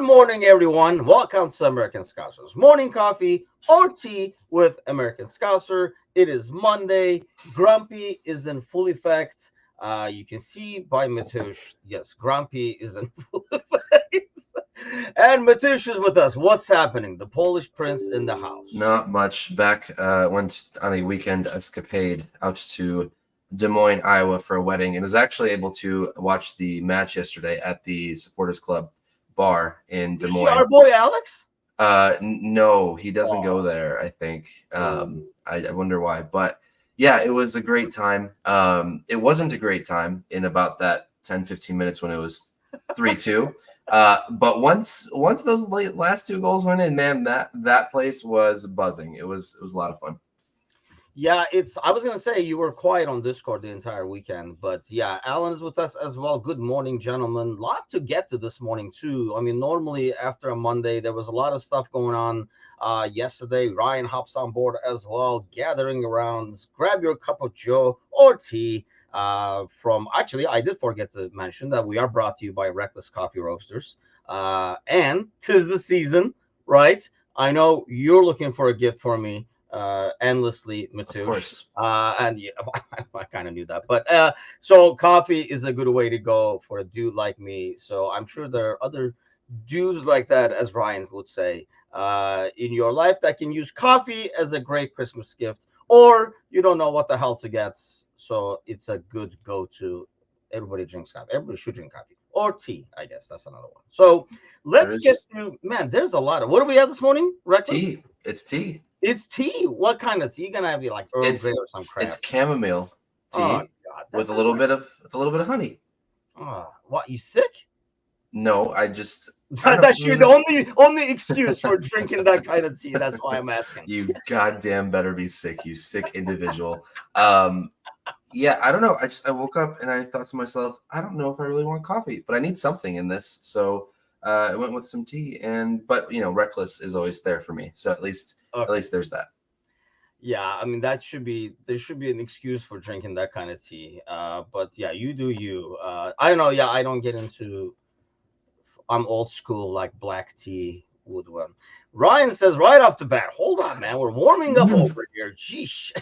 Good morning, everyone. Welcome to American Scousers Morning Coffee or Tea with American Scouser. It is Monday. Grumpy is in full effect. You can see by Matush, yes, Grumpy is in full effect. And Matush is with us. What's happening? The Polish Prince in the house. Not much. Back went on a weekend escapade out to Des Moines, Iowa for a wedding, and was actually able to watch the match yesterday at the Supporters Club bar in Des You see our Moines. boy Alex? No, he doesn't go Oh, there, I think. oh. I wonder why. But yeah, it was a great time. It wasn't a great time in about that 10-15 minutes when it was 3-2. But once those last two goals went in, man, that place was buzzing. It was a lot of fun. Yeah, I was gonna say you were quiet on Discord the entire weekend, but yeah, Alan is with us as well. Good morning, gentlemen. Lot to get to this morning too. I mean, normally after a Monday, there was a lot of stuff going on. Yesterday, Ryan hops on board as well, gathering around. Grab your cup of Joe or tea. From actually, I did forget to mention that we are brought to you by Reckless Coffee Roasters. And 'tis the season, right? I know you're looking for a gift for me endlessly, Of Matush. course. And yeah, I kind of knew that. But so coffee is a good way to go for a dude like me. So I'm sure there are other dudes like that, as Ryan would say, in your life that can use coffee as a great Christmas gift, or you don't know what the hell to get. So it's a good go-to. Everybody drinks coffee. Everybody should drink coffee or tea. I guess that's another one. So let's get There's to man. There's a lot of what do we have this morning? Reckless. tea. It's tea. It's tea. What kind of tea? You gonna have like Earl Grey It's or some it's crap? chamomile Oh tea God, that with a does little not. bit of honey. Oh, what? You sick? No, I don't know. For That's some your the reason, only excuse for drinking that kind of tea. That's why I'm asking. you goddamn better be sick, you sick individual. Um, yeah, I don't know. I woke up and I thought to myself, I don't know if I really want coffee, but I need something in this. So I went with some tea, and but Reckless is always there for me. So at Okay. least there's that. Yeah, I mean that should be there should be an excuse for drinking that kind of tea. But yeah, you do you. I don't know. Yeah, I don't get into. I'm old school like black tea would one. Ryan says right off the bat, hold on, man, we're warming up over here. Geesh.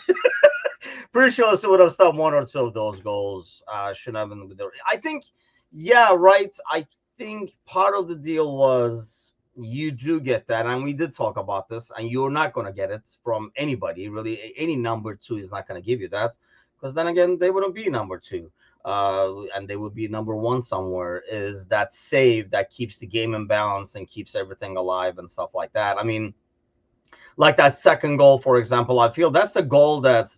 Pretty sure this would have stopped one or two of those goals. Shouldn't have been there. I think, yeah, right. I think part of the deal was you do get that, and we did talk about this, and you're not going to get it from anybody. Really, any number two is not going to give you that, because then again, they wouldn't be number two. And they would be number one somewhere. Is that save that keeps the game in balance and keeps everything alive and stuff like that? I mean, like that second goal, for example, I feel that's a goal that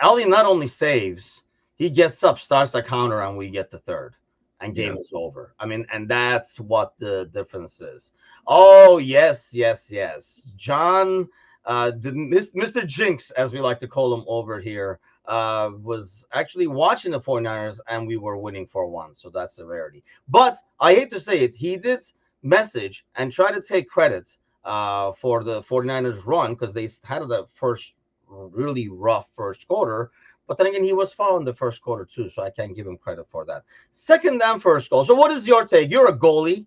Ali not only saves, he gets up, starts a counter, and we get the third, and game Yeah. is over. I mean, and that's what the difference is. Oh yes, yes, yes. John, Mr. Jinx, as we like to call him over here, was actually watching the 49ers, and we were winning 4-1. So that's a rarity. But I hate to say it, he did message and try to take credit for the 49ers run because they had the first really rough first quarter. But then again, he was fouled in the first quarter too, so I can't give him credit for that. Second down, first goal. So, what is your take? You're a goalie.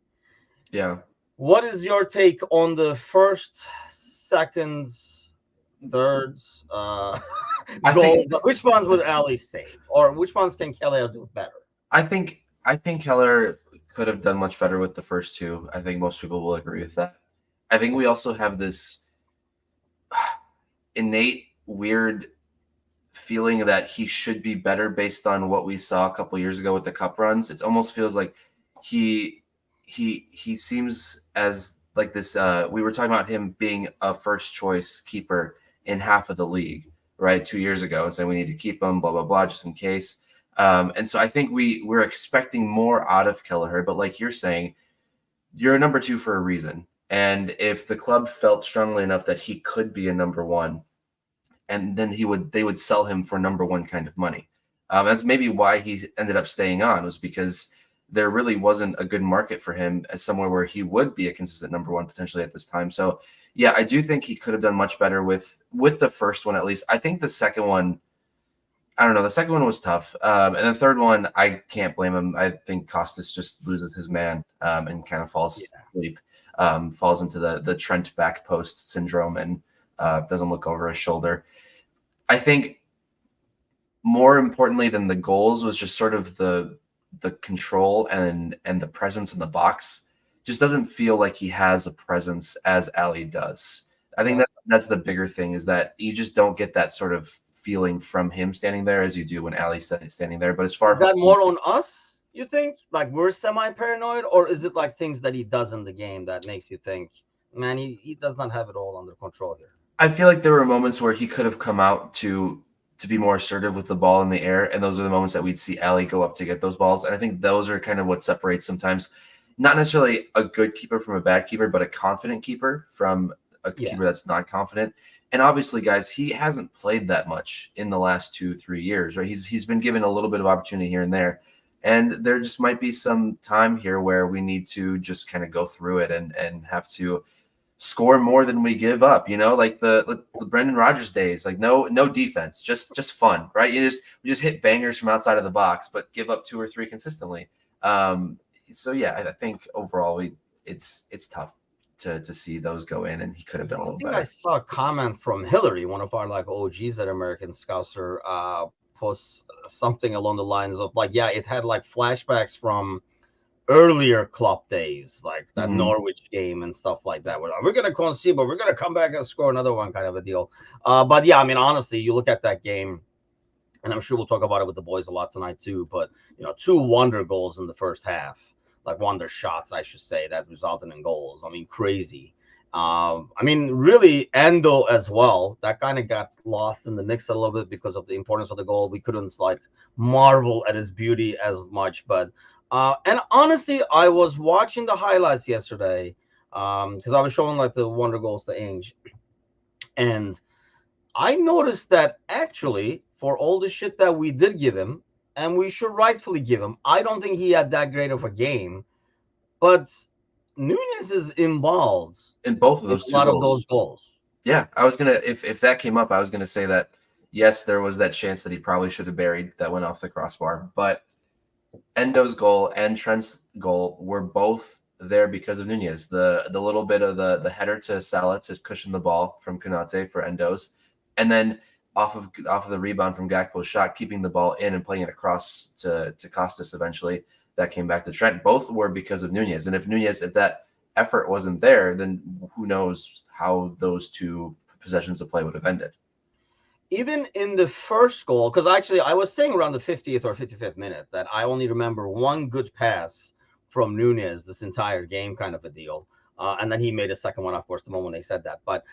Yeah. What is your take on the first, seconds, thirds, I goals? think Which ones would Ali save, or which ones can Kelly do better? I think Keller could have done much better with the first two. I think most people will agree with that. I think we also have this innate weird feeling that he should be better based on what we saw a couple years ago with the cup runs. It almost feels like he he seems as like this. We were talking about him being a first choice keeper in half of the league, right? 2 years ago, and saying we need to keep him, blah blah blah, just in case. And so I think we're expecting more out of Kelleher, but like you're saying, you're a number two for a reason. And if the club felt strongly enough that he could be a number one, and then they would sell him for number one kind of money. That's maybe why he ended up staying on, was because there really wasn't a good market for him as somewhere where he would be a consistent number one potentially at this time. So yeah, I do think he could have done much better with the first one at least. I think the second one, I don't know. The second one was tough, and the third one, I can't blame him. I think Costas just loses his man and kind of falls asleep, falls into the Trent back post syndrome, and doesn't look over his shoulder. I think more importantly than the goals was just sort of the control and the presence in the box. Just doesn't feel like he has a presence as Ali does. I think that's the bigger thing, is that you just don't get that sort of feeling from him standing there as you do when Ali's standing there. But as far Is that more on us, you think? Like we're semi-paranoid, or is it like things that he does in the game that makes you think, man, he does not have it all under control here? I feel like there were moments where he could have come out to be more assertive with the ball in the air, and those are the moments that we'd see Ali go up to get those balls. And I think those are kind of what separates sometimes not necessarily a good keeper from a bad keeper, but a confident keeper from a keeper that's not confident. And obviously, guys, he hasn't played that much in the last 2-3 years, right? He's been given a little bit of opportunity here and there. And there just might be some time here where we need to just kind of go through it and have to score more than we give up, like the Brendan Rodgers days, like no defense, just fun, right? We just hit bangers from outside of the box, but give up 2 or 3 consistently. So yeah, I think overall it's tough to see those go in, and he could have done a little better. I saw a comment from Hillary, one of our like OGs at American Scouser, post something along the lines of like, yeah, it had like flashbacks from earlier club days, like that Norwich game and stuff like that. We're gonna concede, but we're gonna come back and score another one, kind of a deal. But yeah, I mean, honestly, you look at that game, and I'm sure we'll talk about it with the boys a lot tonight too. But 2 wonder goals in the first half, like wonder shots, I should say, that resulted in goals. I mean, crazy. I mean, really, Endo as well. That kind of got lost in the mix a little bit because of the importance of the goal. We couldn't like marvel at his beauty as much, but. And honestly, I was watching the highlights yesterday because I was showing like the wonder goals to Ainge, and I noticed that actually for all the shit that we did give him, and we should rightfully give him, I don't think he had that great of a game, but Nunez is involved in both of those two of those goals. Yeah, I was gonna if that came up, I was gonna say that yes, there was that chance that he probably should have buried that went off the crossbar, but Endo's goal and Trent's goal were both there because of Nunez. The little bit of the header to Salah to cushion the ball from Konate for Endo's, and then off of the rebound from Gakpo's shot, keeping the ball in and playing it across to Costas eventually. That came back to Trent. Both were because of Nunez. And if that effort wasn't there, then who knows how those 2 possessions of play would have ended. Even in the first goal, because actually I was saying around the 50th or 55th minute that I only remember one good pass from Nunez this entire game, kind of a deal. And then he made a second one, of course, the moment they said that. But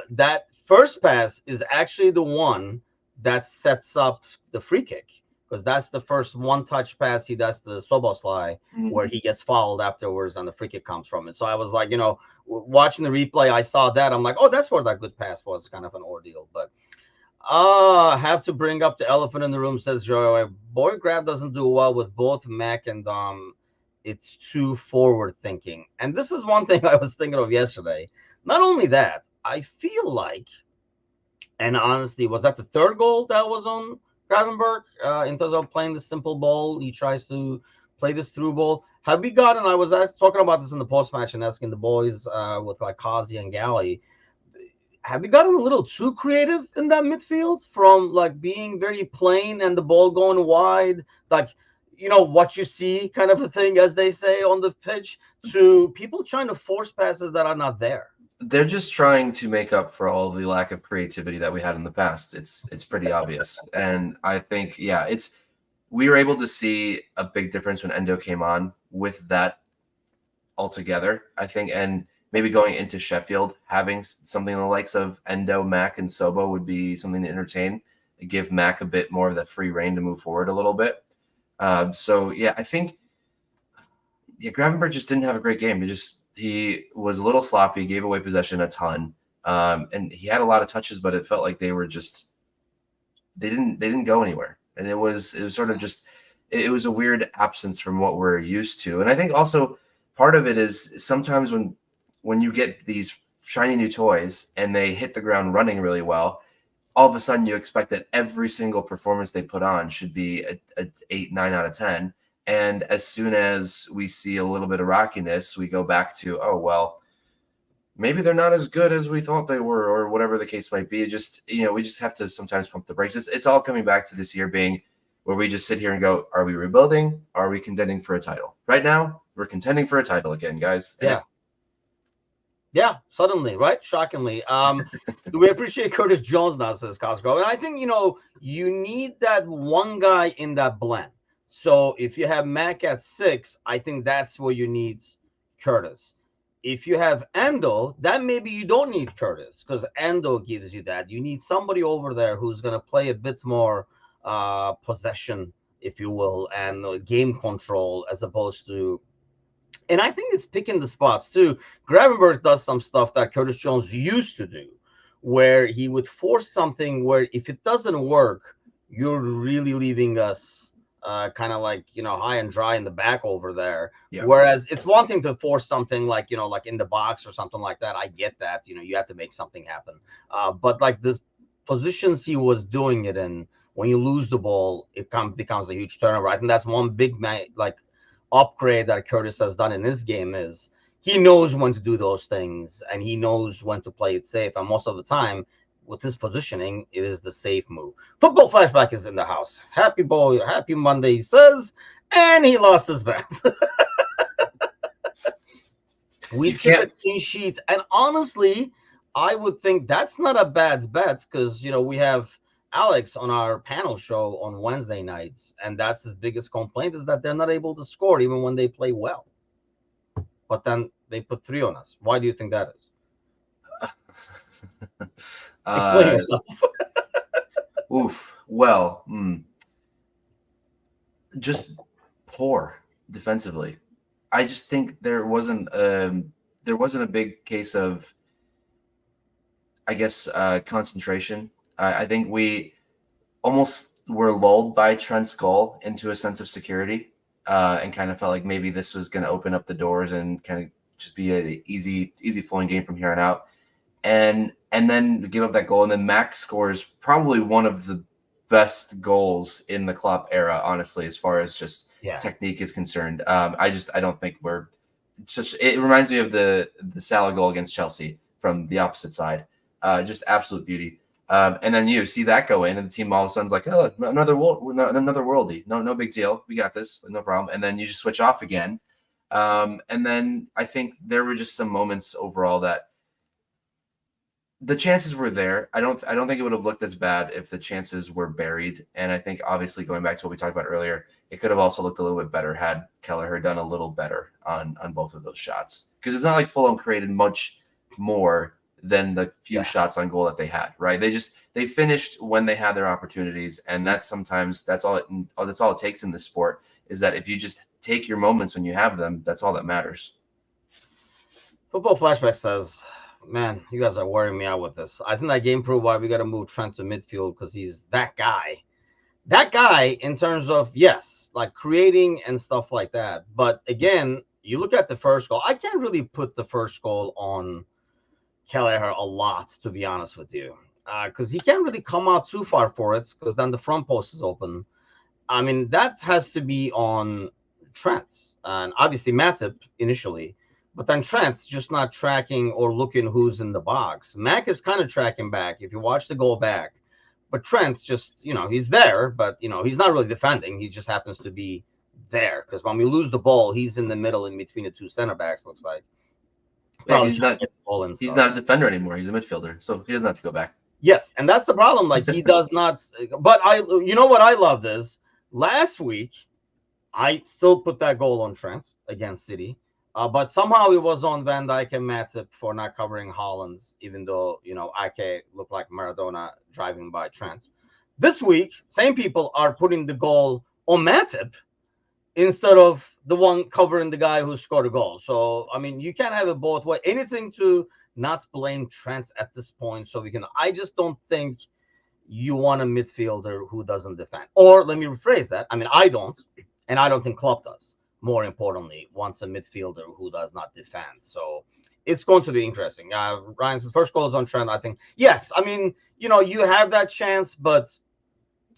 that first pass is actually the one that sets up the free kick, because that's the first one-touch pass he does to Soboslai, where he gets fouled afterwards and the free kick comes from it. So I was like, watching the replay, I saw that. I'm like, oh, that's where that good pass was, kind of an ordeal. But have to bring up the elephant in the room, says Joey. Boy Grab doesn't do well with both Mac and it's too forward thinking. And this is one thing I was thinking of yesterday. Not only that, I feel like, and honestly, was that the third goal that was on Gravenberg in terms of playing the simple ball? He tries to play this through ball. Have we gotten, I was talking about this in the post-match and asking the boys with like Kazi and Galley, have we gotten a little too creative in that midfield, from like being very plain and the ball going wide, like, what you see kind of a thing, as they say on the pitch, to people trying to force passes that are not there? They're just trying to make up for all the lack of creativity that we had in the past. It's pretty obvious. And I think, yeah, we were able to see a big difference when Endo came on with that altogether, I think. And maybe going into Sheffield, having something in the likes of Endo, Mac, and Sobo would be something to entertain. Give Mac a bit more of that free reign to move forward a little bit. So, yeah, I think Gravenberg just didn't have a great game. He was a little sloppy, gave away possession a ton, and he had a lot of touches, but it felt like they were just they didn't go anywhere, and it was sort of just it was a weird absence from what we're used to. And I think also part of it is sometimes when you get these shiny new toys and they hit the ground running really well, all of a sudden you expect that every single performance they put on should be a 8, 9 out of 10. And as soon as we see a little bit of rockiness, we go back to, oh, well, maybe they're not as good as we thought they were, or whatever the case might be. Just, we just have to sometimes pump the brakes. It's all coming back to this year being where we just sit here and go, are we rebuilding? Are we contending for a title? Right now, we're contending for a title again, guys. And Yeah, suddenly, right? Shockingly. We appreciate Curtis Jones now, says Cosgrove. And I think, you need that one guy in that blend. So if you have Mac at 6, I think that's where you need Curtis. If you have Endo, then maybe you don't need Curtis because Endo gives you that. You need somebody over there who's going to play a bit more possession, if you will, and game control as opposed to. And I think it's picking the spots too. Gravenberg does some stuff that Curtis Jones used to do, where he would force something where if it doesn't work, you're really leaving us kind of like, high and dry in the back over there. Yeah. Whereas it's one thing to force something like, like in the box or something like that. I get that, you have to make something happen. But like the positions he was doing it in, when you lose the ball, it becomes a huge turnover. I think that's one big upgrade that Curtis has done in this game is he knows when to do those things and he knows when to play it safe. And most of the time with his positioning, it is the safe move. Football Flashback is in the house. Happy Monday, he says, and he lost his bet. We keep a clean sheet. And honestly, I would think that's not a bad bet because, we have Alex on our panel show on Wednesday nights, and that's his biggest complaint is that they're not able to score even when they play well. But then they put 3 on us. Why do you think that is? Explain yourself. Oof. Well, just poor defensively. I just think there wasn't a big case of, I guess, concentration. I think we almost were lulled by Trent's goal into a sense of security and kind of felt like maybe this was going to open up the doors and kind of just be an easy flowing game from here on out. And then give up that goal. And then Mac scores probably one of the best goals in the Klopp era, honestly, as far as just technique is concerned. I don't think it reminds me of the Salah goal against Chelsea from the opposite side. Just absolute beauty. And then you see that go in, and the team all of a sudden's like, oh, another worldie. No big deal. We got this. No problem. And then you just switch off again. And then I think there were just some moments overall that the chances were there. I don't think it would have looked as bad if the chances were buried. And I think obviously going back to what we talked about earlier, it could have also looked a little bit better had Kelleher done a little better on both of those shots. Because it's not like Fulham created much more than the few shots on goal that they had, right? They finished when they had their opportunities, and that's all it takes in this sport is that if you just take your moments when you have them, that's all that matters. Football Flashback says, man, you guys are wearing me out with this. I think that game proved why we got to move Trent to midfield because he's that guy. That guy in terms of, yes, like creating and stuff like that. But again, you look at the first goal. I can't really put the first goal on Kelleher a lot, to be honest with you, because he can't really come out too far for it because then the front post is open. I mean, that has to be on Trent and obviously Matip initially, but then Trent's just not tracking or looking who's in the box. Mac is kind of tracking back if you watch the goal back, but Trent's just, he's there, but, he's not really defending. He just happens to be there because when we lose the ball, he's in the middle in between the 2 center backs, looks like. Yeah, he's not a defender anymore. He's a midfielder, so he doesn't have to go back. Yes, and that's the problem. Like he does not. But what I loved is last week, I still put that goal on Trent against City, but somehow it was on Van Dijk and Matip for not covering Haaland, even though Ake looked like Maradona driving by Trent. This week, same people are putting the goal on Matip instead of the one covering the guy who scored a goal. So, I mean, you can't have it both ways. Anything to not blame Trent at this point. So I just don't think you want a midfielder who doesn't defend. Or let me rephrase that. I mean, I don't, and I don't think Klopp does. More importantly, wants a midfielder who does not defend. So it's going to be interesting. Ryan's first goal is on Trent. I think yes. I mean, you have that chance, but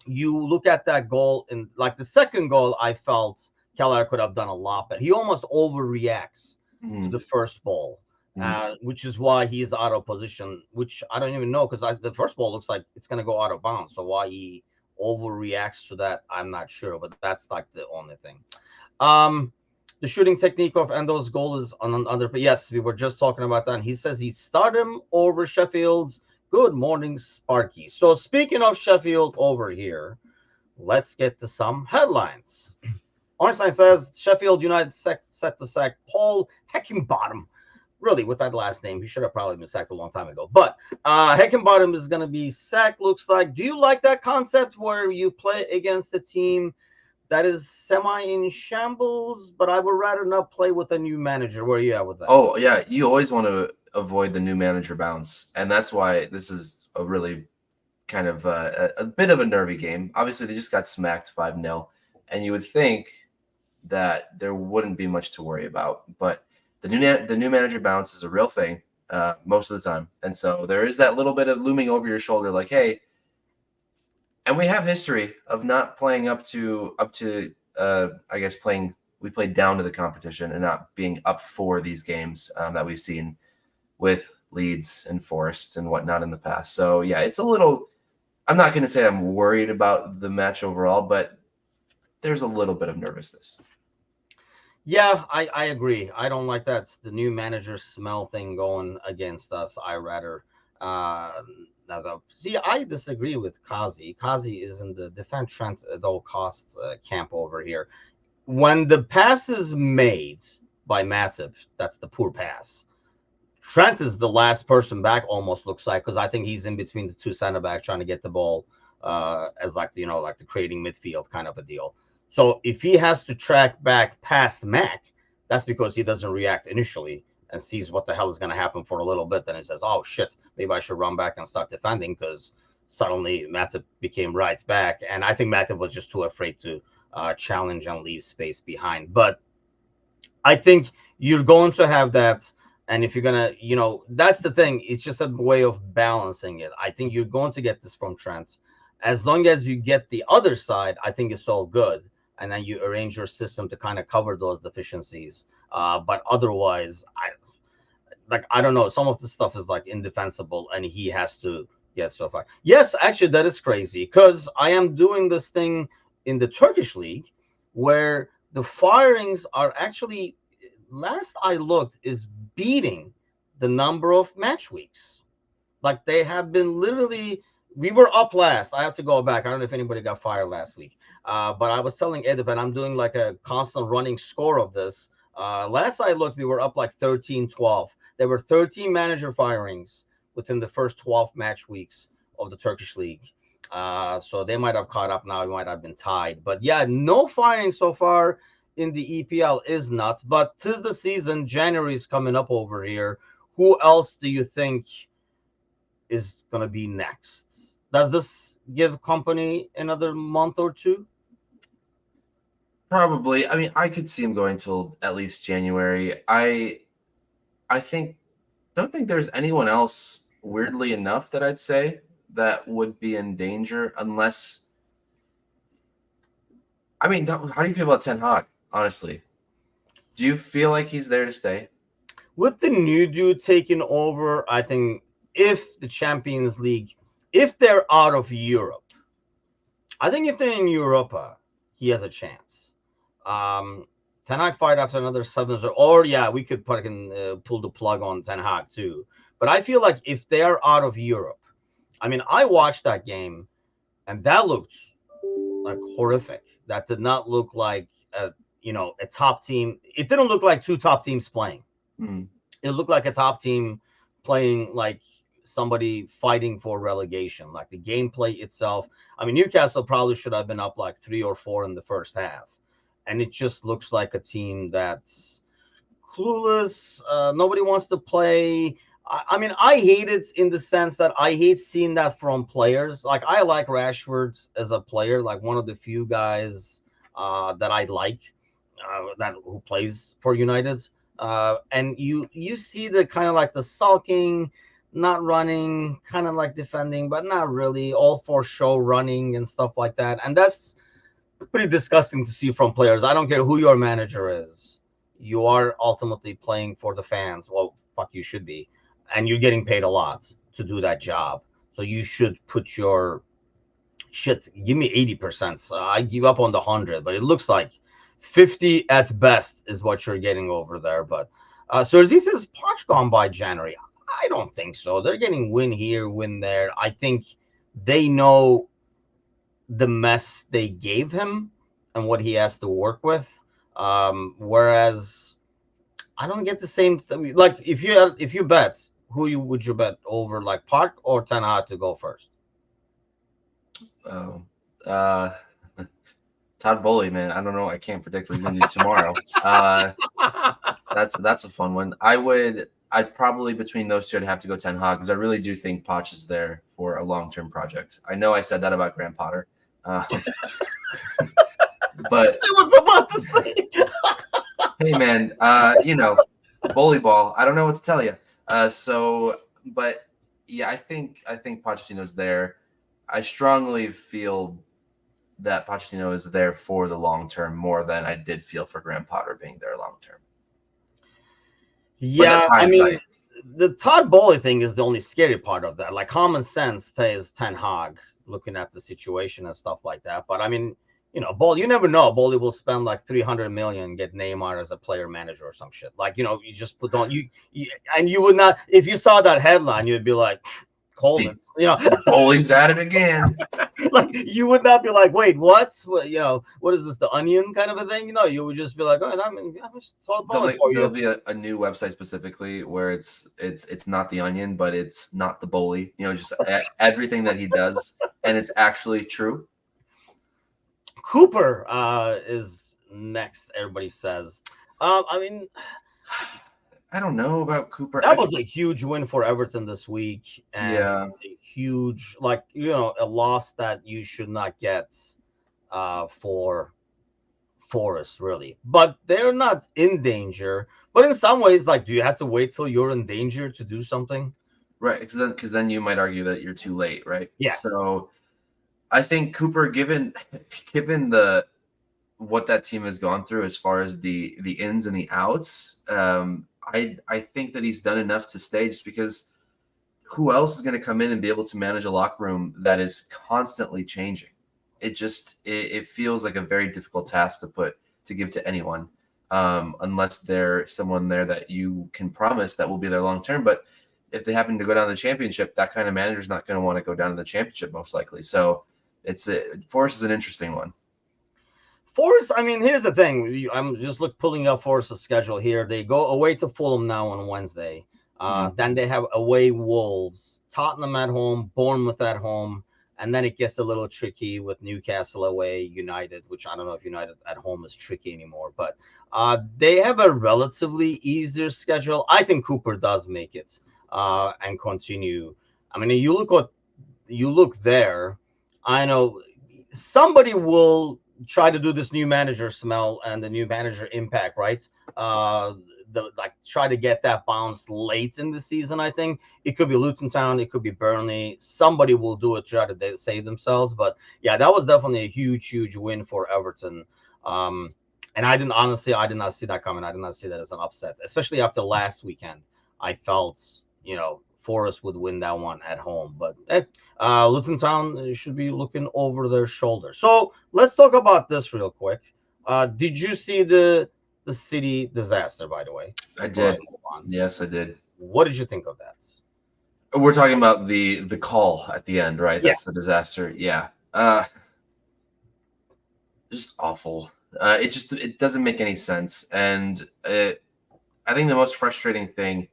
you look at that goal and like the second goal, I felt Keller could have done a lot, but he almost overreacts to Mm-hmm. the first ball, which is why he's out of position. Which I don't even know because the first ball looks like it's gonna go out of bounds. So why he overreacts to that, I'm not sure. But that's like the only thing. Um, the shooting technique of Endo's goal is on other. But yes, we were just talking about that. And he says he started him over Sheffield's. Good morning, Sparky. So speaking of Sheffield over here, let's get to some headlines. Ornstein says Sheffield United set to sack Paul Heckingbottom. Really, with that last name, he should have probably been sacked a long time ago. But Heckingbottom is going to be sacked, looks like. Do you like that concept where you play against a team that is semi in shambles, but I would rather not play with a new manager? Where are you at with that? Oh, yeah. You always want to avoid the new manager bounce. And that's why this is a really kind of a bit of a nervy game. Obviously, they just got smacked 5-0. And you would think that there wouldn't be much to worry about. But the new manager bounce is a real thing most of the time. And so there is that little bit of looming over your shoulder like, hey, and we have history of not playing up to I guess we played down to the competition and not being up for these games that we've seen with Leeds and Forest and whatnot in the past. So yeah, it's a little. I'm not going to say I'm worried about the match overall, but there's a little bit of nervousness. Yeah, I agree. I don't like that the new manager smell thing going against us. I rather see. I disagree with Kazi. Kazi is in the defend Trent at all costs camp over here. When the pass is made by Matip, that's the poor pass. Trent is the last person back. Almost looks like because I think he's in between the two center backs trying to get the ball as like like the creating midfield kind of a deal. So if he has to track back past Mac, that's because he doesn't react initially and sees what the hell is going to happen for a little bit. Then he says, "Oh shit, maybe I should run back and start defending," because suddenly Matip became right back, and I think Matip was just too afraid to challenge and leave space behind. But I think you're going to have that. And if you're going to, that's the thing. It's just a way of balancing it. I think you're going to get this from Trent. As long as you get the other side, I think it's all good. And then you arrange your system to kind of cover those deficiencies. But otherwise, I don't know. Some of the stuff is like indefensible and he has to get so far. Yes, actually, that is crazy because I am doing this thing in the Turkish league where the firings are actually, last I looked, is beating the number of match weeks. Like they have been literally, we were up last. I have to go back. I don't know if anybody got fired last week. But I was telling Edip, and I'm doing like a constant running score of this. Last I looked, we were up like 13-12. There were 13 manager firings within the first 12 match weeks of the Turkish league. So they might have caught up now. We might have been tied. But yeah, no firing so far in the EPL is nuts. But 'tis the season. January is coming up over here. Who else do you think is going to be next? Does this give company another month or two? Probably. I mean, I could see him going till at least January. I don't think there's anyone else, weirdly enough, that I'd say that would be in danger unless. I mean, how do you feel about Ten Hag? Honestly, do you feel like he's there to stay? With the new dude taking over, I think if the Champions League, if they're out of Europe, I think if they're in Europa, he has a chance. Ten Hag fired after another 7, or yeah, we could pull the plug on Ten Hag too. But I feel like if they are out of Europe, I mean, I watched that game, and that looked like horrific. That did not look like a top team. It didn't look like two top teams playing. Mm. It looked like a top team playing like somebody fighting for relegation. Like the gameplay itself. I mean, Newcastle probably should have been up like 3 or 4 in the first half, and it just looks like a team that's clueless. Nobody wants to play. I mean, I hate it in the sense that I hate seeing that from players. Like I like Rashford as a player, like one of the few guys that I like that who plays for United. and you see the kind of like the sulking, not running, kind of like defending, but not really, all for show running and stuff like that. And that's pretty disgusting to see from players. I don't care who your manager is. You are ultimately playing for the fans. Well, fuck, you should be. And you're getting paid a lot to do that job. So you should put your shit, give me 80%. I give up on the 100, but it looks like 50 at best is what you're getting over there. But so as he says, Poch gone by January. I don't think so. They're getting win here, win there. I think they know the mess they gave him and what he has to work with. Whereas I don't get the same thing. Like if you bet, would you bet over, like Park or Ten Hag to go first? Oh, Todd Bowley, man. I don't know. I can't predict what he's going to do tomorrow. That's a fun one. I'd probably, between those two, I'd have to go Ten Hag, because I really do think Poch is there for a long-term project. I know I said that about Graham Potter, but I was about to say, hey, man, Bowley ball. I don't know what to tell you. But yeah, I think Pochettino's there. I strongly feel that Pochettino is there for the long term more than I did feel for Graham Potter being there long term. yeah, I mean, the Todd Bowley thing is the only scary part of that. Like, common sense says Ten Hag, looking at the situation and stuff like that. But I mean, Bowley, you never know. Bowley will spend like 300 million, get Neymar as a player manager or some shit. Like, you just put on you and you would not, if you saw that headline, you'd be like, Coleman, Bowley's at it again. Like, you would not be like, wait, what? What is this, the Onion kind of a thing? You would just be like, oh, I'm just Todd Bowley for you. There'll be a new website specifically where it's not the Onion, but it's not the Bowley. Just everything that he does, and it's actually true. Cooper is next, everybody says. I mean, I don't know about Cooper. That was a huge win for Everton this week, and yeah, a huge, a loss that you should not get for Forest, really. But they're not in danger. But in some ways, do you have to wait till you're in danger to do something? Right, because then you might argue that you're too late, right? Yeah. So I think Cooper, given what that team has gone through as far as the ins and the outs, I think that he's done enough to stay, just because who else is going to come in and be able to manage a locker room that is constantly changing? It feels like a very difficult task to give to anyone, unless there's someone there that you can promise that will be there long term. But if they happen to go down to the championship, that kind of manager is not going to want to go down to the championship most likely. So Forest is an interesting one. Forest, I mean, here's the thing. I'm just pulling up Forest's schedule here. They go away to Fulham now on Wednesday. Then they have away Wolves, Tottenham at home, Bournemouth at home, and then it gets a little tricky with Newcastle away, United, which I don't know if United at home is tricky anymore. But they have a relatively easier schedule. I think Cooper does make it and continue. I mean, you look there. I know somebody will try to do this new manager smell and the new manager impact, right? Try to get that bounce late in the season. I think it could be Luton Town, it could be Burnley. Somebody will do it, try to save themselves. But yeah, that was definitely a huge win for Everton. And I did not see that coming. I did not see that as an upset, especially after last weekend. I felt, Forest would win that one at home, but Luton Town should be looking over their shoulder. So let's talk about this real quick. Did you see the City disaster, by the way? I did. Yes, I did. What did you think of that? We're talking about the call at the end, right? That's the disaster. Yeah. Just awful. It doesn't make any sense. And I think the most frustrating thing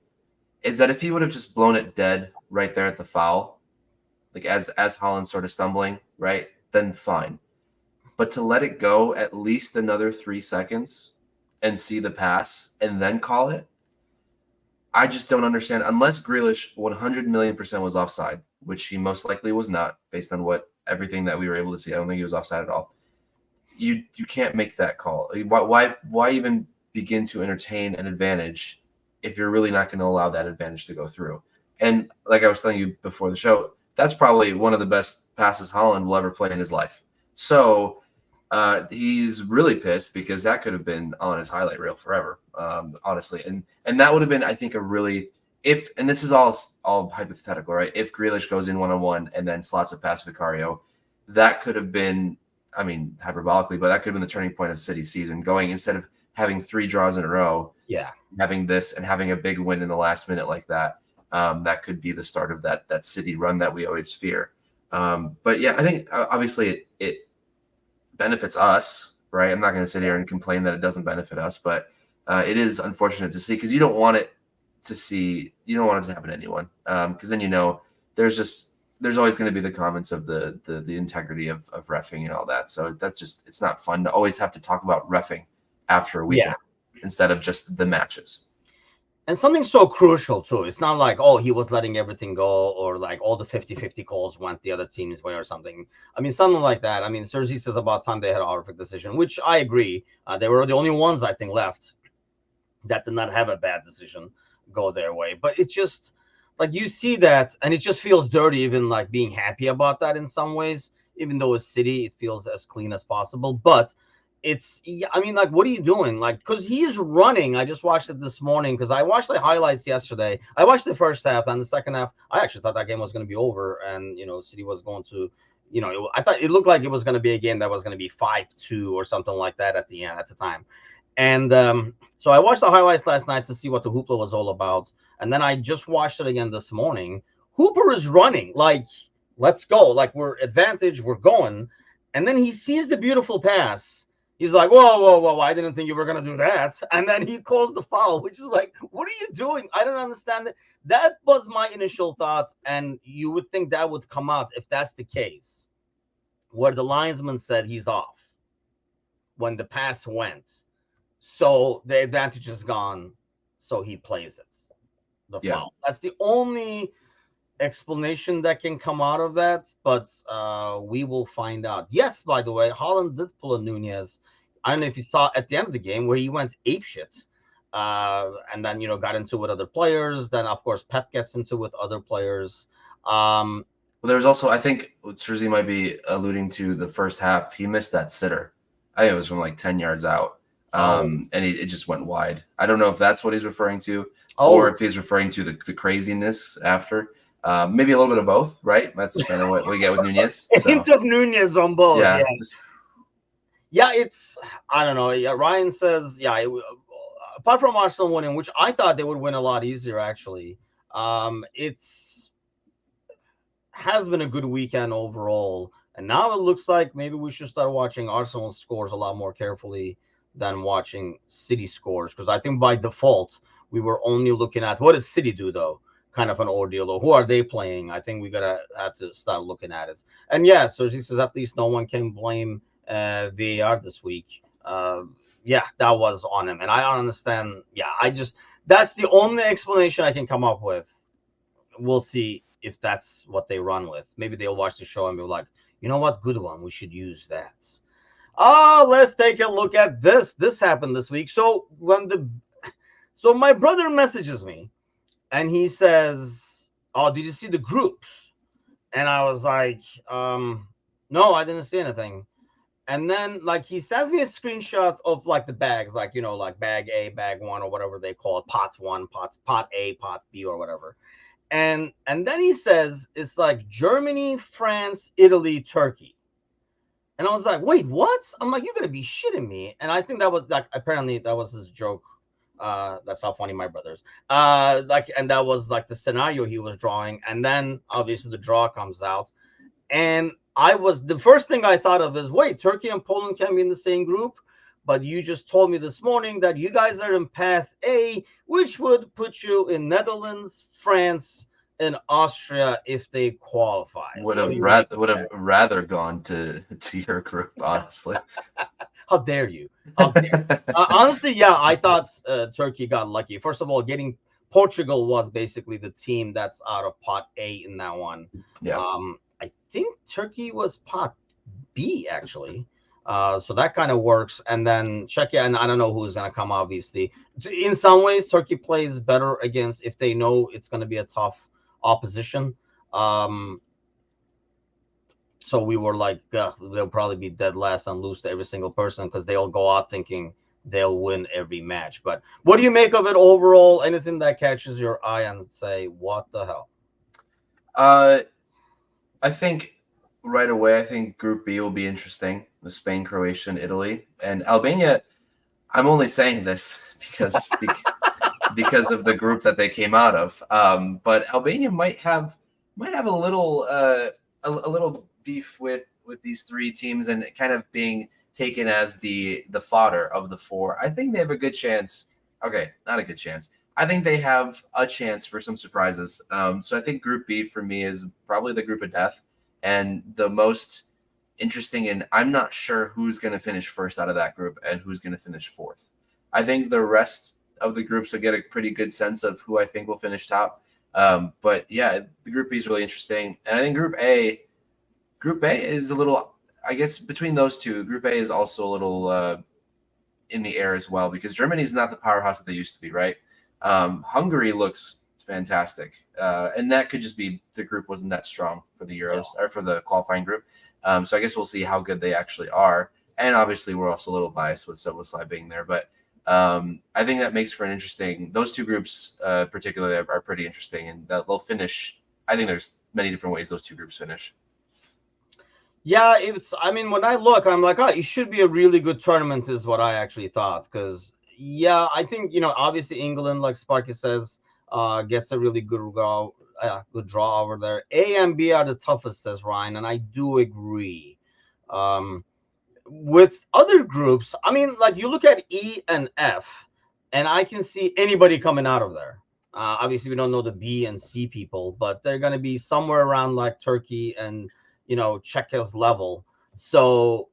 is that if he would have just blown it dead right there at the foul, like as Haaland's sort of stumbling, right, then fine. But to let it go at least another 3 seconds and see the pass and then call it, I just don't understand. Unless Grealish 100 million% was offside, which he most likely was not, based on everything that we were able to see. I don't think he was offside at all. You can't make that call. Why even begin to entertain an advantage if you're really not going to allow that advantage to go through. And like I was telling you before the show, that's probably one of the best passes Haaland will ever play in his life. So he's really pissed because that could have been on his highlight reel forever, honestly. And that would have been, I think, a really and this is all hypothetical, right? If Grealish goes in 1-on-1 and then slots a pass Vicario, that could have been, I mean, hyperbolically, but that could have been the turning point of City's season. Going instead of having 3 draws in a row, having this and having a big win in the last minute like that. That could be the start of that City run that we always fear. But yeah, I think obviously it benefits us, right? I'm not going to sit here and complain that it doesn't benefit us, but it is unfortunate to see because you don't want it to happen to anyone. Because then there's always going to be the comments of the integrity of reffing and all that. So that's just, it's not fun to always have to talk about reffing after a weekend instead of just the matches. And something so crucial, too. It's not like, oh, he was letting everything go or like all the 50-50 calls went the other team's way or something. I mean, something like that. I mean, Sergi says about time they had a horrific decision, which I agree. They were the only ones, I think, left that did not have a bad decision go their way. But it's just like you see that and it just feels dirty, even like being happy about that in some ways. Even though it's City, it feels as clean as possible. But I mean, like, what are you doing? Like, because he is running. I just watched it this morning because I watched the highlights yesterday. I watched the first half, and the second half, I actually thought that game was going to be over, and City was going to, I thought it looked like it was going to be a game that was going to be 5-2 or something like that at the end at the time. And so I watched the highlights last night to see what the hoopla was all about, and then I just watched it again this morning. Hooper is running like, let's go, like we're advantage, we're going, and then he sees the beautiful pass. He's like, whoa, I didn't think you were going to do that. And then he calls the foul, which is like, what are you doing? I don't understand it. That was my initial thoughts. And you would think that would come out if that's the case, where the linesman said he's off when the pass went. So the advantage is gone. So he plays it. The foul. That's the only explanation that can come out of that, but we will find out. Yes, by the way, Haaland did pull a Nunez. I don't know if you saw at the end of the game where he went apeshit, and then got into with other players. Then of course Pep gets into with other players. Well, there's also, I think what Sergi might be alluding to, the first half he missed that sitter. I think it was from like 10 yards out, and it just went wide. I don't know if that's what he's referring to, or if he's referring to the craziness after. Maybe a little bit of both, right? That's kind of what we get with Nunez. A hint of Nunez on both. Yeah. It's, I don't know. Yeah, Ryan says, apart from Arsenal winning, which I thought they would win a lot easier, actually. It's has been a good weekend overall, and now it looks like maybe we should start watching Arsenal scores a lot more carefully than watching City scores, because I think by default we were only looking at what does City do though. Kind of an ordeal, or who are they playing? I think we have to start looking at it. And so he says at least no one can blame VAR this week. That was on him, and I don't understand. That's the only explanation I can come up with. We'll see if that's what they run with. Maybe they'll watch the show and be like, you know what, good one, we should use that. Let's take a look at this. This happened this week. So my brother messages me. And he says, oh, did you see the groups? And I was like, no, I didn't see anything. And then like he sends me a screenshot of like the bags, like, like bag A, bag 1, or whatever they call it, pot 1, pot A, pot B, or whatever. And then he says it's like Germany, France, Italy, Turkey. And I was like, wait, what? I'm like, you're going to be shitting me. And I think that was like, apparently that was his joke. That's how funny my brother's. And that was like the scenario he was drawing. And then obviously the draw comes out. And the first thing I thought of is, wait, Turkey and Poland can be in the same group. But you just told me this morning that you guys are in path A, which would put you in Netherlands, France, and Austria if they qualify. Would have rather gone to your group, honestly. How dare you? Honestly, I thought Turkey got lucky. First of all, getting Portugal was basically the team that's out of pot A in that one. Yeah. I think Turkey was pot B, actually. So that kind of works. And then Czechia, and I don't know who's going to come, obviously. In some ways, Turkey plays better against if they know it's going to be a tough opposition. Um, so we were like, they'll probably be dead last and lose to every single person because they all go out thinking they'll win every match. But what do you make of it overall? Anything that catches your eye and say, what the hell? I think right away, I think Group B will be interesting with Spain, Croatia, and Italy, and Albania. I'm only saying this because of the group that they came out of. But Albania might have a little a little beef with these three teams and kind of being taken as the fodder of the four. I think they have a good chance. Okay, not a good chance. I think they have a chance for some surprises. So I think Group B for me is probably the group of death and the most interesting. And I'm not sure who's going to finish first out of that group and who's going to finish fourth. I think the rest of the groups will get a pretty good sense of who I think will finish top. But yeah, the Group B is really interesting. And I think Group A is a little, I guess, between those two, Group A is also a little in the air as well because Germany is not the powerhouse that they used to be, right? Hungary looks fantastic. And that could just be the group wasn't that strong for the Euros or for the qualifying group. So I guess we'll see how good they actually are. And obviously, we're also a little biased with Soboslai being there. But I think that makes for an interesting – those two groups particularly are pretty interesting. And they'll finish – I think there's many different ways those two groups finish. Yeah, I mean, when I look, I'm like, oh, it should be a really good tournament is what I actually thought. Because, yeah, I think, obviously England, like Sparky says, gets a really good draw over there. A and B are the toughest, says Ryan, and I do agree. With other groups, I mean, like you look at E and F, and I can see anybody coming out of there. Obviously, we don't know the B and C people, but they're going to be somewhere around like Turkey and Czechia's level. So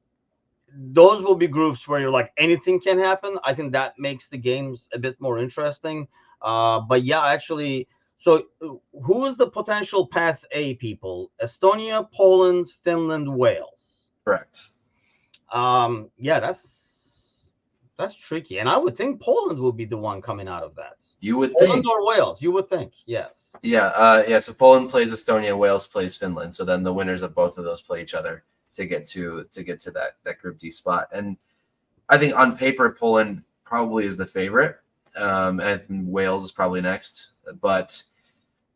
those will be groups where you're like anything can happen. I think that makes the games a bit more interesting. But yeah, actually, so who is the potential path A people? Estonia, Poland, Finland, Wales. Correct. Yeah, that's tricky, and I would think Poland will be the one coming out of that. You would Poland think, or Wales? You would think, yes. Yeah. So Poland plays Estonia, Wales plays Finland. So then the winners of both of those play each other to get to that Group D spot. And I think on paper Poland probably is the favorite, and Wales is probably next. But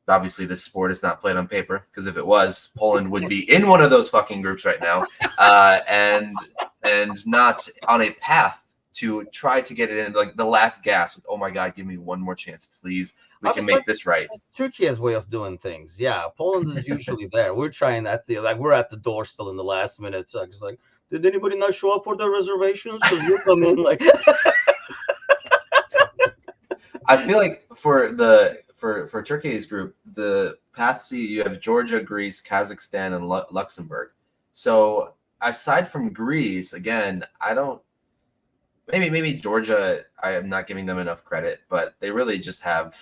obviously, this sport is not played on paper because if it was, Poland would be in one of those fucking groups right now, and not on a path to try to get it in, like the last gasp. Oh my God, give me one more chance, please. We can make this right. Turkey's way of doing things. Yeah, Poland is usually there. We're trying that. We're at the door still in the last minute. So I'm just like, did anybody not show up for the reservations? Because you come in like. I feel like for Turkey's group, the path C, you have Georgia, Greece, Kazakhstan, and Luxembourg. So aside from Greece, again, I don't. Maybe Georgia. I am not giving them enough credit, but they really just have,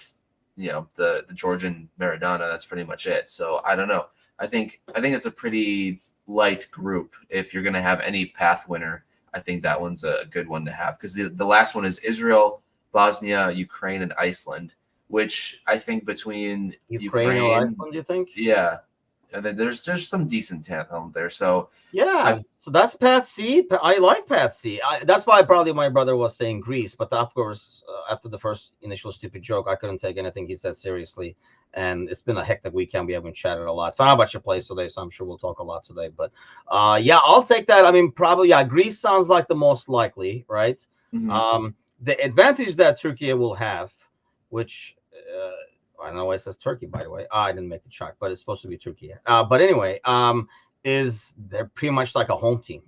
the Georgian Maradona. That's pretty much it. So I don't know. I think it's a pretty light group. If you're going to have any path winner, I think that one's a good one to have because the last one is Israel, Bosnia, Ukraine, and Iceland, which I think between Ukraine or Iceland, you think? Yeah. And then there's some decent talent there. So yeah, so that's Path C. I like Path C. That's why probably my brother was saying Greece, but of course, after the first initial stupid joke, I couldn't take anything he said seriously. And it's been a hectic weekend. We haven't chatted a lot. Found out about your place today, so I'm sure we'll talk a lot today. But yeah, I'll take that. I mean, probably, yeah, Greece sounds like the most likely, right? Mm-hmm. The advantage that Turkey will have, which I don't know why it says Turkey, by the way. I didn't make the chart, but it's supposed to be Turkey. But anyway, is they're pretty much like a home team.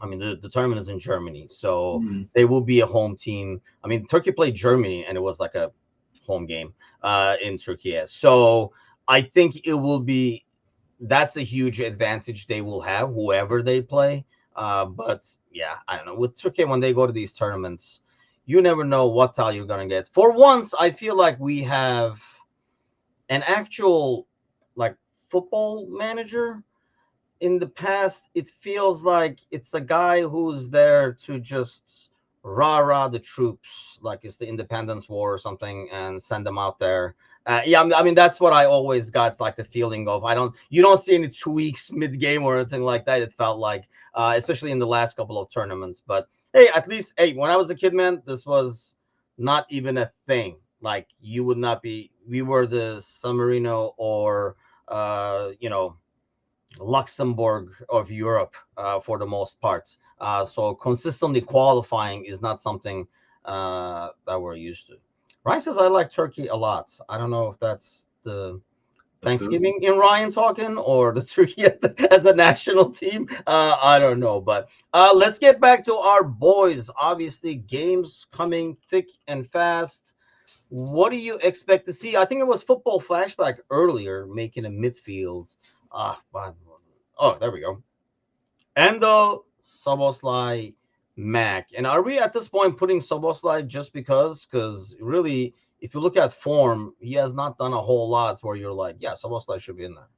I mean, the tournament is in Germany, so they will be a home team. I mean, Turkey played Germany, and it was like a home game in Turkey. So I think it will be that's a huge advantage they will have, whoever they play. But yeah, I don't know. With Turkey, when they go to these tournaments, you never know what tile you're going to get. For once, I feel like we have an actual like football manager. in the past, it feels like it's a guy who's there to just rah the troops, like it's the Independence War or something, and send them out there. Yeah, I mean that's what I always got like the feeling of. You don't see any tweaks mid game or anything like that. It felt like, especially in the last couple of tournaments. But hey, at least hey, when I was a kid, man, this was not even a thing. Like you would not be. We were the San Marino or Luxembourg of Europe for the most part. So consistently qualifying is not something that we're used to. Ryan says I like turkey a lot. I don't know if that's the The food. Thanksgiving in Ryan talking or the turkey as a national team. I don't know, but let's get back to our boys. Obviously, games coming thick and fast. What do you expect to see? I think it was football flashback earlier, making a midfield. Oh, there we go. Endo, Soboslai, Mac. And are we at this point putting Soboslai just because? Because really, if you look at form, he has not done a whole lot where you're like, yeah, Soboslai should be in there.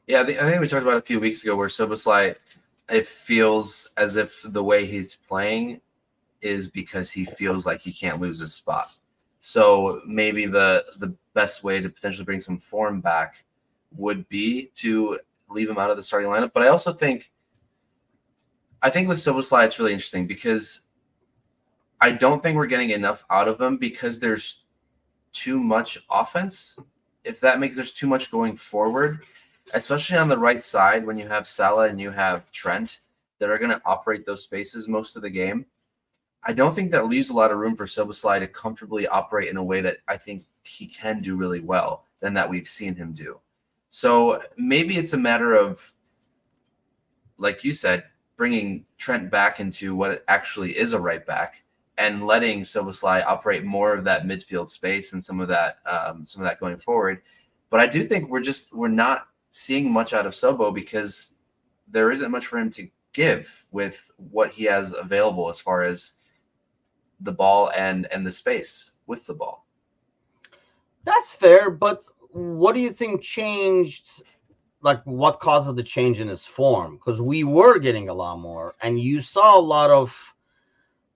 Yeah, I think we talked about it a few weeks ago where Soboslai, it feels as if the way he's playing is because he feels like he can't lose his spot. So maybe the best way to potentially bring some form back would be to leave him out of the starting lineup. But I think with Soboslai it's really interesting because I don't think we're getting enough out of him because there's too much offense. If that makes there's too much going forward, especially on the right side when you have Salah and you have Trent that are going to operate those spaces most of the game. I don't think that leaves a lot of room for Soboslai to comfortably operate in a way that I think he can do really well than that we've seen him do. So maybe it's a matter of, like you said, bringing Trent back into what it actually is a right back and letting Soboslai operate more of that midfield space and some of that going forward. But I do think we're not seeing much out of Sobo because there isn't much for him to give with what he has available as far as the ball and the space with the ball. That's fair, but what do you think changed? Like, what caused the change in his form? Because we were getting a lot more, and you saw a lot of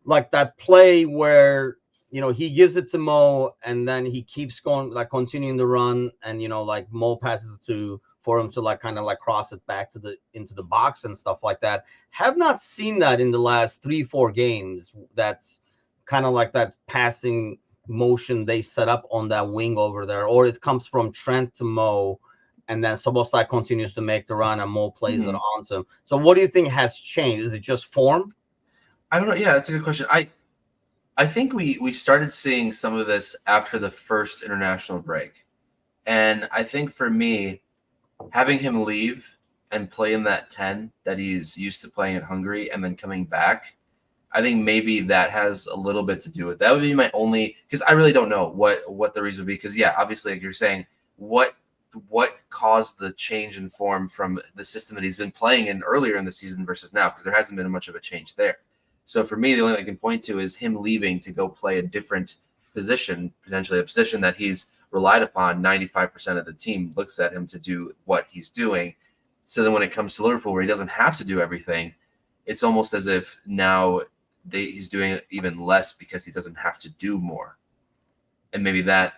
like that play where he gives it to Mo, and then he keeps going, like continuing the run, and like Mo passes to for him to like kind of like cross it back to the into the box and stuff like that. Have not seen that in the last 3-4 games. That's kind of like that passing motion they set up on that wing over there, or it comes from Trent to Mo, and then Soboslai continues to make the run and Mo plays it onto him. So what do you think has changed? Is it just form? I don't know. Yeah, that's a good question. I think we started seeing some of this after the first international break. And I think for me, having him leave and play in that 10 that he's used to playing at Hungary and then coming back, I think maybe that has a little bit to do with that. Would be my only, because I really don't know what the reason would be. Because yeah, obviously, like you're saying, what caused the change in form from the system that he's been playing in earlier in the season versus now? Because there hasn't been much of a change there. So for me, the only thing I can point to is him leaving to go play a different position, potentially a position that he's relied upon. 95% of the team looks at him to do what he's doing. So then when it comes to Liverpool, where he doesn't have to do everything, it's almost as if now he's doing even less because he doesn't have to do more. And maybe that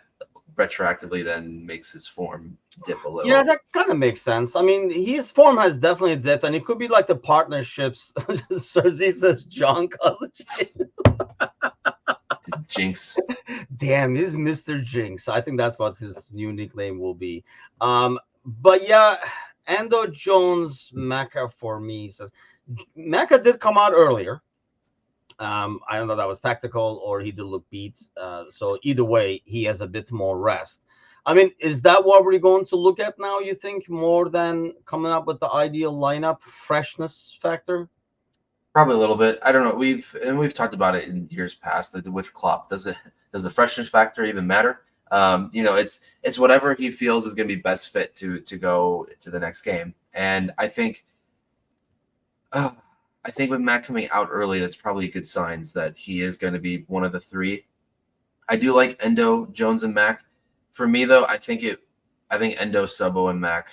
retroactively then makes his form dip a little. Yeah, that kind of makes sense. I mean, his form has definitely dipped, and it could be like the partnerships. Sergi says John Kovacic. Jinx. Damn, he's Mr. Jinx. I think that's what his new nickname will be. But yeah, Endo Jones Mecca for me says Mecca did come out earlier. I don't know if that was tactical or he did look beat. So either way, he has a bit more rest. I mean, is that what we're going to look at now, you think, more than coming up with the ideal lineup, freshness factor? Probably a little bit. I don't know. We've talked about it in years past with Klopp. Does the freshness factor even matter? It's whatever he feels is going to be best fit to go to the next game. And I think with Matt coming out early, that's probably good signs that he is going to be one of the three. I do like Endo, Jones, and Mac. For me, though, I think I think Endo, Sobo, and Mac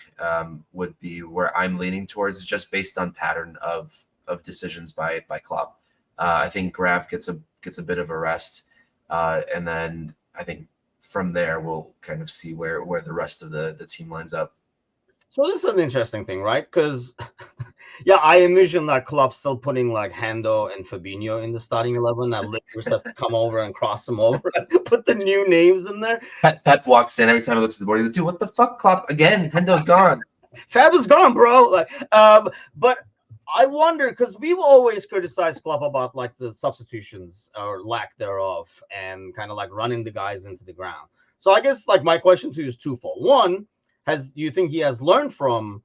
would be where I'm leaning towards, just based on pattern of decisions by Klopp. I think Grav gets a bit of a rest, and then I think from there we'll kind of see where the rest of the team lines up. So this is an interesting thing, right? Because yeah, I envision that club still putting like Hendo and Fabinho in the starting 11. That Liverpool has to come over and cross them over and put the new names in there. Pep walks in every time he looks at the board. He's like, "Dude, what the fuck, Klopp? Again, Hendo's gone." Fab is gone, bro. Like, but I wonder because we've always criticized Klopp about like the substitutions or lack thereof, and kind of like running the guys into the ground. So I guess like my question to you is twofold. One, do you think he has learned from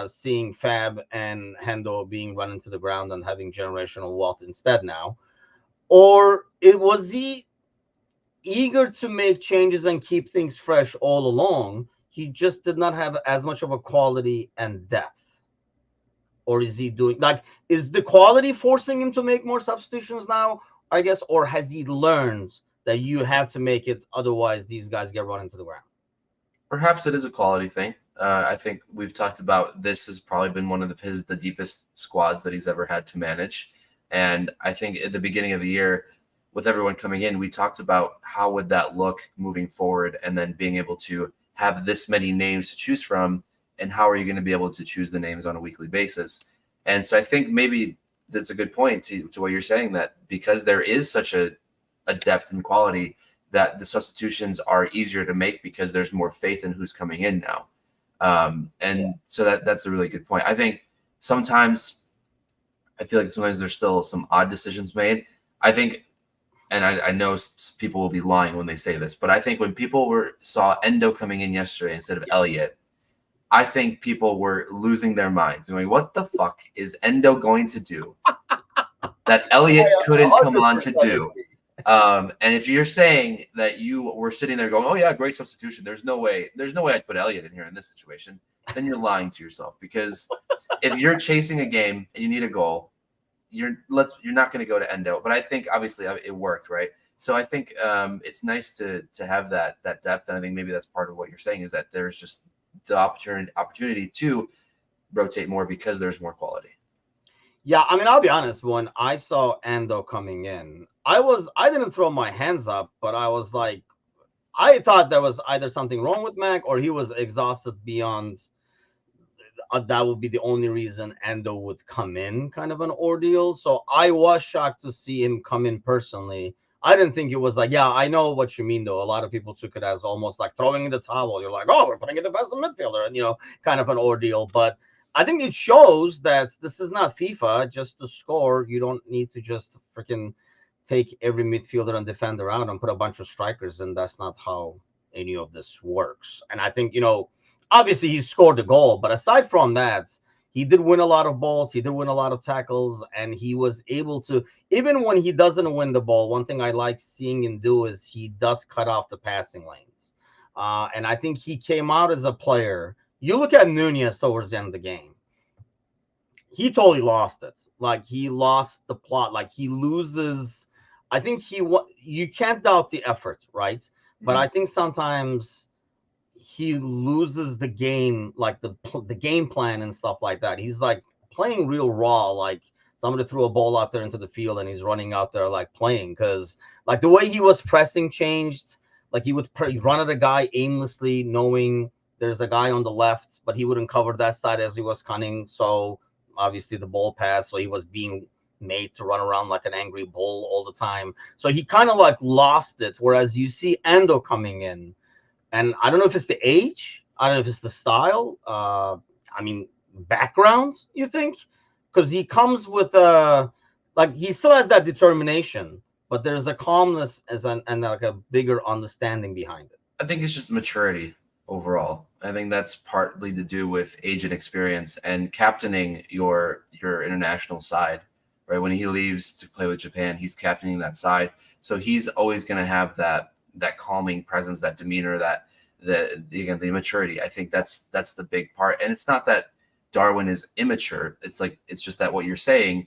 seeing Fab and Hendo being run into the ground and having generational wealth instead now, or it was he eager to make changes and keep things fresh all along? He just did not have as much of a quality and depth. Or is he doing like, is the quality forcing him to make more substitutions now, I guess, or has he learned that you have to make it, otherwise these guys get run into the ground? Perhaps it is a quality thing. I think we've talked about this has probably been one of the deepest squads that he's ever had to manage. And I think at the beginning of the year, with everyone coming in, we talked about how would that look moving forward, and then being able to have this many names to choose from, and how are you going to be able to choose the names on a weekly basis. And so I think maybe that's a good point to what you're saying, that because there is such a depth and quality, that the substitutions are easier to make because there's more faith in who's coming in now. So that's a really good point. I think sometimes I feel like sometimes there's still some odd decisions made. I think, and I know people will be lying when they say this, but I think when people saw Endo coming in yesterday instead of Elliott, I think people were losing their minds, going, "What the fuck is Endo going to do that Elliott couldn't come on to do?" And if you're saying that you were sitting there going, "Oh yeah, great substitution," there's no way I'd put Elliott in here in this situation, then you're lying to yourself. Because if you're chasing a game and you need a goal, you're not going to go to Endo. But I think obviously it worked, right? So I think it's nice to have that depth, and I think maybe that's part of what you're saying, is that there's just the opportunity to rotate more because there's more quality. Yeah, I mean, I'll be honest. When I saw Endo coming in, I didn't throw my hands up, but I was like, I thought there was either something wrong with Mac or he was exhausted beyond. That would be the only reason Endo would come in, kind of an ordeal. So I was shocked to see him come in personally. I didn't think it was like, yeah, I know what you mean, though. A lot of people took it as almost like throwing in the towel. You're like, oh, we're putting in the best midfielder, and, kind of an ordeal. But I think it shows that this is not FIFA just to score. You don't need to just freaking take every midfielder and defender out and put a bunch of strikers in. That's not how any of this works. And I think, obviously he scored the goal, but aside from that, he did win a lot of balls. He did win a lot of tackles, and he was able to, even when he doesn't win the ball, one thing I like seeing him do is he does cut off the passing lanes. And I think he came out as a player. You look at Nunez towards the end of the game, he totally lost it. Like, he lost the plot. Like, he loses. I think you can't doubt the effort, right? But I think sometimes he loses the game, like the game plan and stuff like that. He's like playing real raw, like somebody threw a ball out there into the field and he's running out there like playing, because like the way he was pressing changed. Like, he would run at a guy aimlessly, knowing there's a guy on the left, but he wouldn't cover that side as he was cunning. So obviously the ball passed, so he was being made to run around like an angry bull all the time. So he kind of like lost it. Whereas you see Endo coming in, and I don't know if it's the age, I don't know if it's the style, I mean, background, you think? Because he comes with like, he still has that determination, but there's a calmness and like a bigger understanding behind it. I think it's just maturity overall. I think that's partly to do with age and experience and captaining your international side, right? When he leaves to play with Japan, he's captaining that side. So he's always going to have that calming presence, that demeanor, the maturity. I think that's the big part. And it's not that Darwin is immature. It's just that what you're saying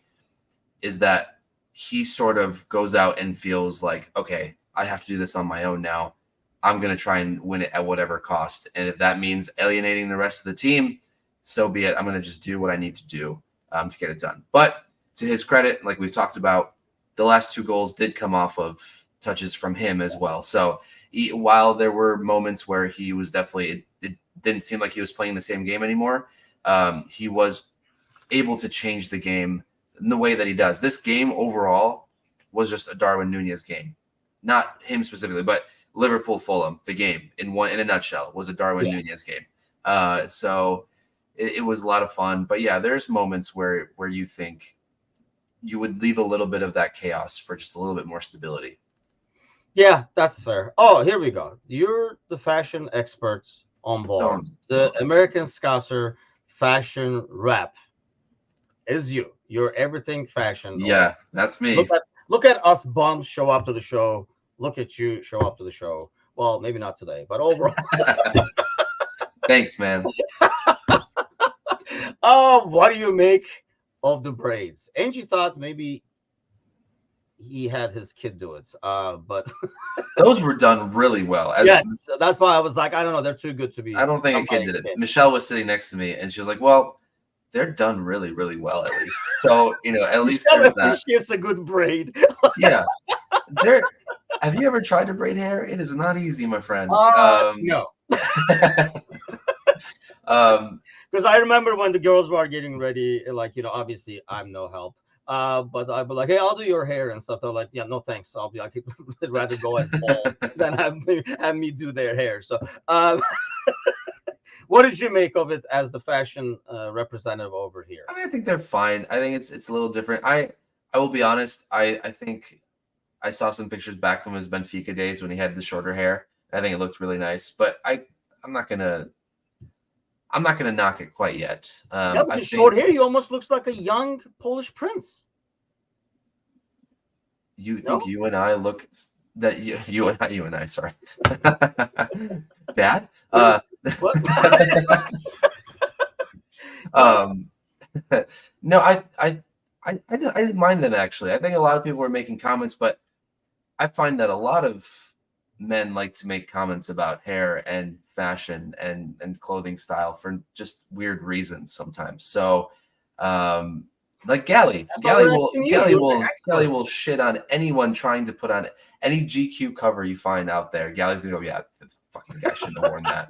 is that he sort of goes out and feels like, okay, I have to do this on my own now. I'm going to try and win it at whatever cost. And if that means alienating the rest of the team, so be it. I'm going to just do what I need to do to get it done. But to his credit, like we've talked about, the last 2 goals did come off of touches from him as well. So while there were moments where he was definitely, it didn't seem like he was playing the same game anymore, he was able to change the game in the way that he does. This game overall was just a Darwin Nunez game. Not him specifically, but Liverpool Fulham, the game in a nutshell, was a Darwin Nunez game. So it was a lot of fun. But yeah, there's moments where you think you would leave a little bit of that chaos for just a little bit more stability. Yeah, that's fair. Oh, here we go. You're the fashion experts on board. The American Scouser fashion rep is you. You're everything fashion. Yeah, that's me. Look at us bums show up to the show. Look at you show up to the show. Well, maybe not today, but overall. Thanks, man. What do you make of the braids? Angie thought maybe he had his kid do it, but those were done really well. Yes, that's why I was like, I don't know, they're too good to be. I don't think a kid did it. Michelle was sitting next to me, and she was like, "Well, they're done really, really well, at least." So at least there's that. She has a good braid. Yeah, have you ever tried to braid hair? It is not easy, my friend. No. Because I remember when the girls were getting ready, like, obviously I'm no help. But I'd be like, hey, I'll do your hair and stuff. They're like, yeah, no thanks. I'll be like, I'd rather go as bald than have me do their hair. So what did you make of it as the fashion representative over here? I mean, I think they're fine. I think it's a little different. I will be honest. I think I saw some pictures back from his Benfica days when he had the shorter hair. I think it looked really nice. But I'm not gonna knock it quite yet. With the short hair, he almost looks like a young Polish prince. You think you and I look that you and I, sorry, Dad. What? No, I didn't mind them actually. I think a lot of people were making comments, but I find that a lot of men like to make comments about hair and fashion and clothing style for just weird reasons sometimes. So like Gally will shit on anyone trying to put on any GQ cover you find out there. Gally's gonna go, yeah, the fucking guy shouldn't have worn that.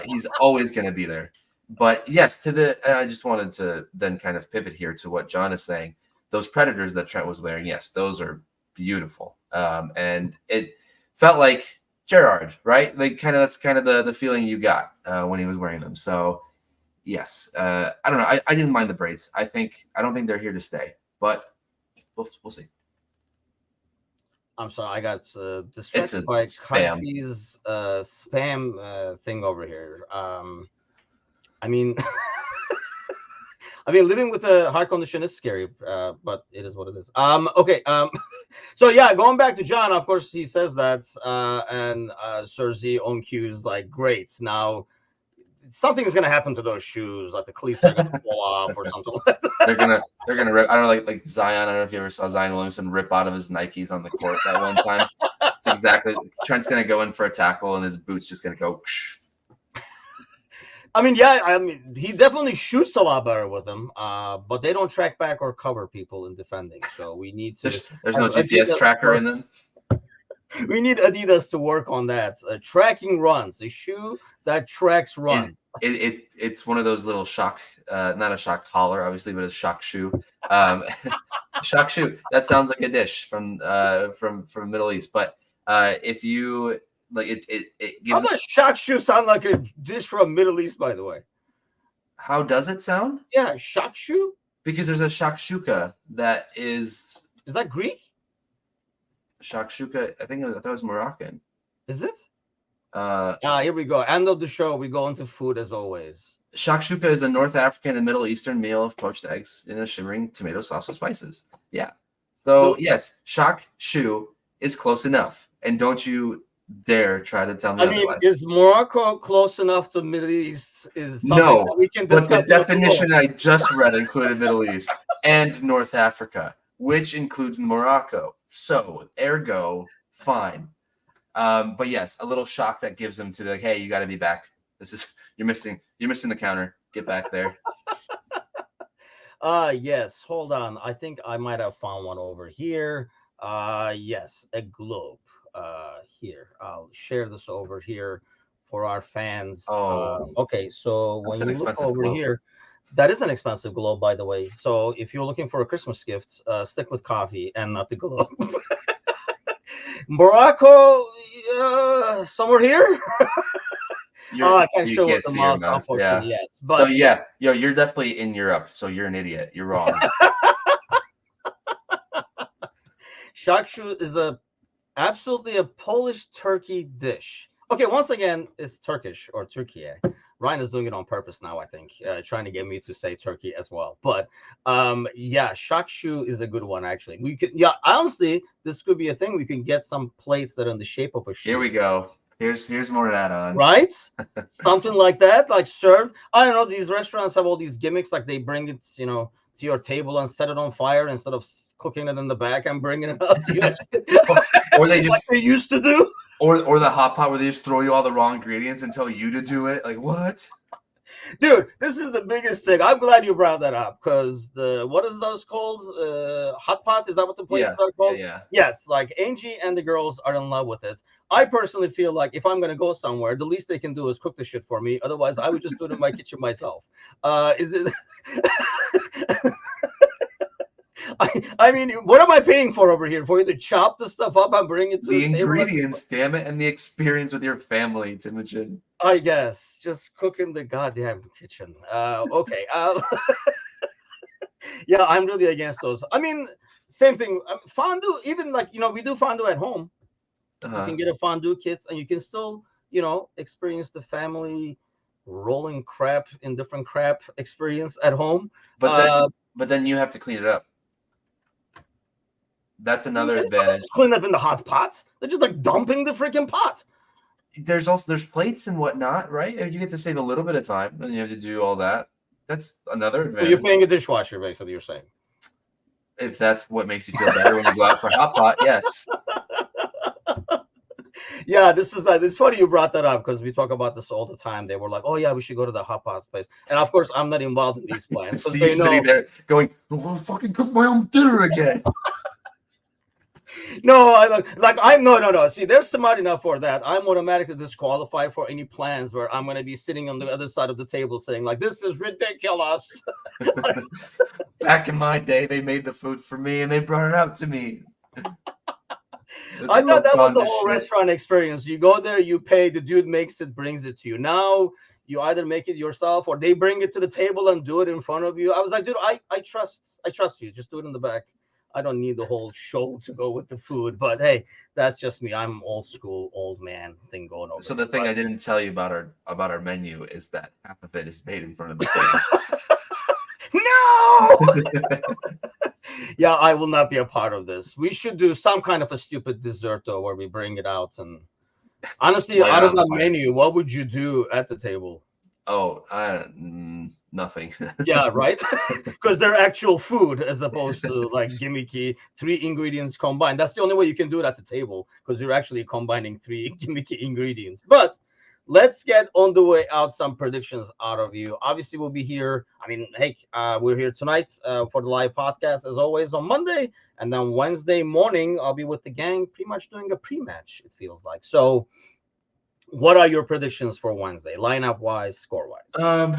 He's always gonna be there. But yes, and I just wanted to then kind of pivot here to what John is saying. Those Predators that Trent was wearing, yes, those are beautiful. And it felt like Gerard, right? Like that's kind of the feeling you got when he was wearing them. So yes, I don't know. I didn't mind the braids. I don't think they're here to stay, but we'll see. I'm sorry, I got distracted by Kaifi's spam thing over here. I mean, living with a heart condition is scary, but it is what it is. Okay. So yeah, going back to John, of course, he says that, and Cersei on cue is like, great. Now, something is gonna happen to those shoes, like the cleats are gonna fall off or something like that. They're gonna rip. I don't know, like Zion. I don't know if you ever saw Zion Williamson rip out of his Nikes on the court that one time. It's exactly. Trent's gonna go in for a tackle, and his boots just gonna go. Psh. He definitely shoots a lot better with them, but they don't track back or cover people in defending. So we need to. There's no GPS tracker in them. We need Adidas to work on that. Tracking runs, a shoe that tracks runs. It's one of those little shock, not a shock collar, obviously, but a shock shoe. Shock shoe. That sounds like a dish from Middle East. But if you like, it gives. How does shock shoe sound like a dish from Middle East? By the way, how does it sound? Yeah, shock shoe. Because there's a shakshuka that is. Is that Greek? Shakshuka, I thought it was Moroccan. Is it? Here we go. End of the show. We go into food as always. Shakshuka is a North African and Middle Eastern meal of poached eggs in a shimmering tomato sauce with spices. Yeah. So yes, shakshu is close enough. And don't you dare try to tell me otherwise. Is Morocco close enough to Middle East? No, we can but the definition I just read included Middle East and North Africa, which includes Morocco. So, ergo, fine. But yes, a little shock that gives him to be like, hey, you got to be back. You're missing the counter. Get back there. Yes, hold on. I think I might have found one over here. Yes, a globe. Here. I'll share this over here for our fans. Oh, Okay, so that's when an you look expensive over globe. here, that is an expensive globe, by the way. So if you're looking for a Christmas gift, stick with coffee and not the globe. Morocco, somewhere here. I can't You show with can't the see your mouse, mouse. unfortunately, Yeah. yes. So But yeah, yes. yo, you're definitely in Europe. So you're an idiot. You're wrong. Shakshu is a absolutely a Polish turkey dish. Okay, once again, it's Turkish or Turkey. Ryan is doing it on purpose now, I think, trying to get me to say Turkey as well. But yeah, shakshu is a good one actually. We could, yeah, honestly, this could be a thing. We can get some plates that are in the shape of a Here we shoe, go. Here's more to add on. right? Something like that, like served. I don't know. These restaurants have all these gimmicks, like they bring it, to your table and set it on fire instead of cooking it in the back and bringing it up to you, Or they like just they used to do. or the hot pot where they just throw you all the raw ingredients and tell you to do it. Like what? Dude, this is the biggest thing. I'm glad you brought that up because the what is those called? Hot pot? Is that what the places Yeah, are yeah, called? yeah. Yes, like Angie and the girls are in love with it. I personally feel like if I'm gonna go somewhere, the least they can do is cook the shit for me. Otherwise, I would just do it in my kitchen myself. Is it? I mean, what am I paying for over here? For you to chop the stuff up and bring it to The the table? ingredients, damn it, and the experience with your family, Timothy. I guess just cook in the goddamn kitchen. Okay. Yeah, I'm really against those. I mean, same thing. Fondue, even like we do fondue at home. You Uh-huh. can get a fondue kit, and you can still experience the family rolling crap in different crap experience at home. But Uh, then you have to clean it up. That's another it's not advantage. just clean up in the hot pot. They're just like dumping the freaking pot. There's plates and whatnot, right? You get to save a little bit of time, and you have to do all that. That's another So you're advantage. paying a dishwasher, basically. You're saying. If that's what makes you feel better when you go out for hot pot, yes. Yeah, this is like it's funny you brought that up because we talk about this all the time. They were like, "Oh yeah, we should go to the hot pot place," and of course, I'm not involved in these plans because See you they sitting know. there going, "I want to fucking cook my own dinner again." No, I like I'm no. See, they're smart enough for that. I'm automatically disqualified for any plans where I'm going to be sitting on the other side of the table saying like, "This is ridiculous." Back in my day, they made the food for me and they brought it out to me. This I thought world's that was gone the to whole shit. restaurant experience. You go there, you pay, the dude makes it, brings it to you. Now you either make it yourself or they bring it to the table and do it in front of you. I was like, dude, I trust you. Just do it in the back. I don't need the whole show to go with the food. But hey, that's just me. I'm old school, old man thing going over So the here. thing I didn't tell you about our menu is that half of it is made in front of the table. No. Yeah, I will not be a part of this. We should do some kind of a stupid dessert though, where we bring it out and Just honestly, light it out of on that fire. menu, what would you do at the table? Oh, nothing. Yeah, right. Because they're actual food as opposed to like gimmicky three ingredients combined. That's the only way you can do it at the table because you're actually combining three gimmicky ingredients. But let's get on the way out some predictions out of you. Obviously, we'll be here. I mean, hey, we're here tonight for the live podcast as always on Monday, and then Wednesday morning I'll be with the gang, pretty much doing a pre-match. It feels like so. What are your predictions for Wednesday, lineup wise, score wise? um,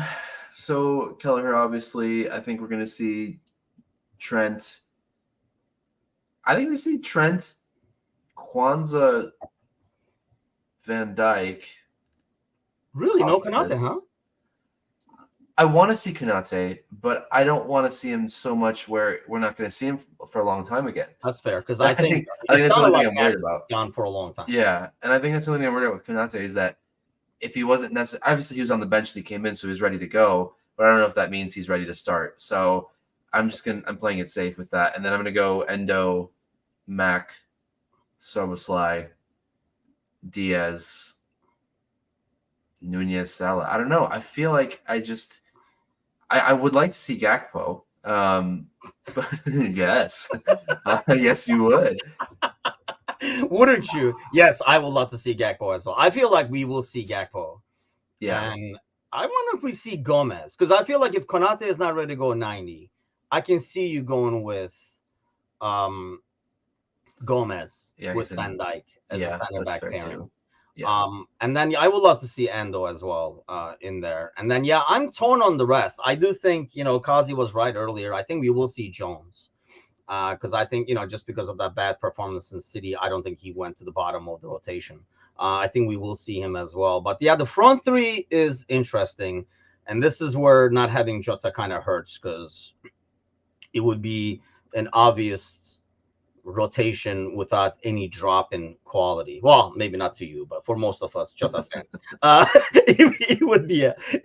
so Kelleher, obviously, I think we're gonna see Trent. I think we see Trent, Kwanzaa, Van Dyke. Really, no Top of Kanate, huh? this. I want to see Konate, but I don't want to see him so much where we're not going to see him for a long time again. That's fair because I I think think it that's the sounded only thing like I'm Matt worried about. gone for a long time. Yeah, and I think that's the only thing I'm worried about with Konate is that if he wasn't necessary, obviously he was on the bench and he came in, so he was ready to go. But I don't know if that means he's ready to start. So I'm playing it safe with that, and then I'm gonna go Endo, Mac, Soboslai, Diaz, Nunez, Salah. I don't know. I feel like I would like to see Gakpo. But yes, yes, you would. Wouldn't you? Yes, I would love to see Gakpo as well. I feel like we will see Gakpo. Yeah. And I wonder if we see Gomez. Because I feel like if Konate is not ready to go 90, I can see you going with um, Gomez Yeah, with Van Dijk as a yeah, center that's back fair pairing. too. Yeah. And then I would love to see Endo as well in there. And then I'm torn on the rest. I do think Kazi was right earlier. I think we will see Jones because I think just because of that bad performance in City, I don't think he went to the bottom of the rotation. I think we will see him as well. But yeah, the front three is interesting, and this is where not having Jota kind of hurts because it would be an obvious rotation without any drop in quality. Well, maybe not to you, but for most of us Jota fans, it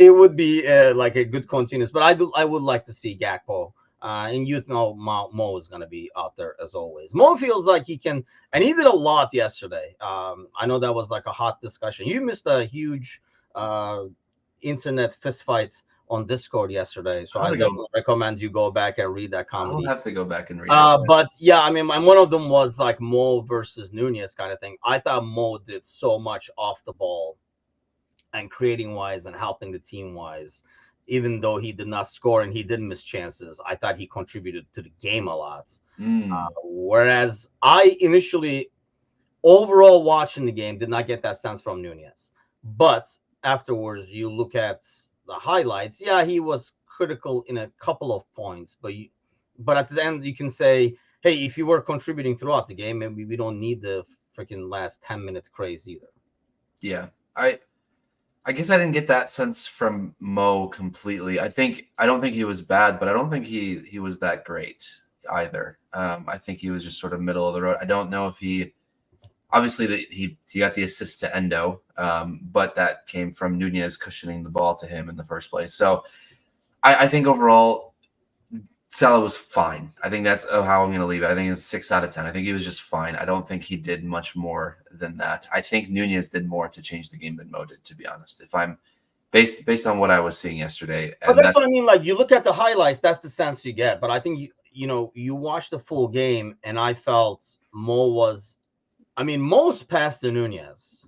would be like a good continuous. But I would like to see Gakpo. And Mo is going to be out there as always. Mo feels like he can, and he did a lot yesterday. I know that was like a hot discussion. You missed a huge internet fist fight on Discord yesterday, so I definitely recommend you go back and read that comedy. I'll have to go back and read it. But yeah, I mean, one of them was like Mo versus Nunez kind of thing. I thought Mo did so much off the ball and creating wise and helping the team wise, even though he did not score and he did miss chances. I thought he contributed to the game a lot. Whereas I initially, overall watching the game, did not get that sense from Nunez. But afterwards, you look at the highlights. Yeah, he was critical in a couple of points, but at the end, you can say, hey, if you were contributing throughout the game, maybe we don't need the freaking last 10 minutes craze either. Yeah, I guess I didn't get that sense from Mo completely. I don't think he was bad, but I don't think he was that great either. I think he was just sort of middle of the road. I don't know if he got the assist to Endo, but that came from Nunez cushioning the ball to him in the first place. So I think overall, Salah was fine. I think that's how I'm going to leave it. I think it's 6 out of 10. I think he was just fine. I don't think he did much more than that. I think Nunez did more to change the game than Mo did, to be honest. If I'm based on what I was seeing yesterday. But that's what I mean. Like, you look at the highlights, that's the sense you get. But I think you watch the full game, and I felt Mo's pass to Nunez.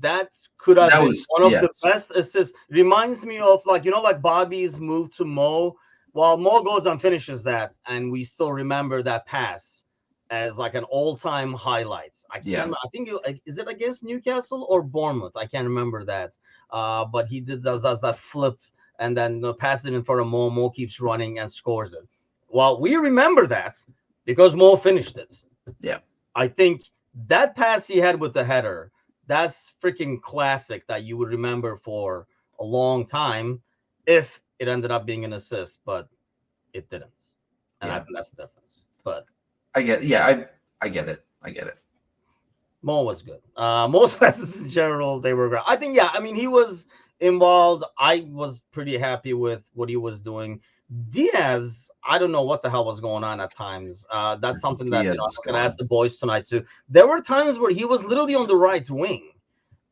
That could have been one of the best assists. Reminds me of like Bobby's move to Mo. While Mo goes and finishes that, and we still remember that pass as like an all-time highlight. I think is it against Newcastle or Bournemouth? I can't remember that. But he does that flip and then passes it in front of Mo. Mo keeps running and scores it. Well, we remember that because Mo finished it. Yeah, I think that pass he had with the header, that's freaking classic that you would remember for a long time if it ended up being an assist, but it didn't. And I think that's the difference. But I get it. I get it. Mo was good. Most passes in general, they were great. I think, he was involved. I was pretty happy with what he was doing. Diaz, I don't know what the hell was going on at times. That's something that I'm going to ask the boys tonight too. There were times where he was literally on the right wing.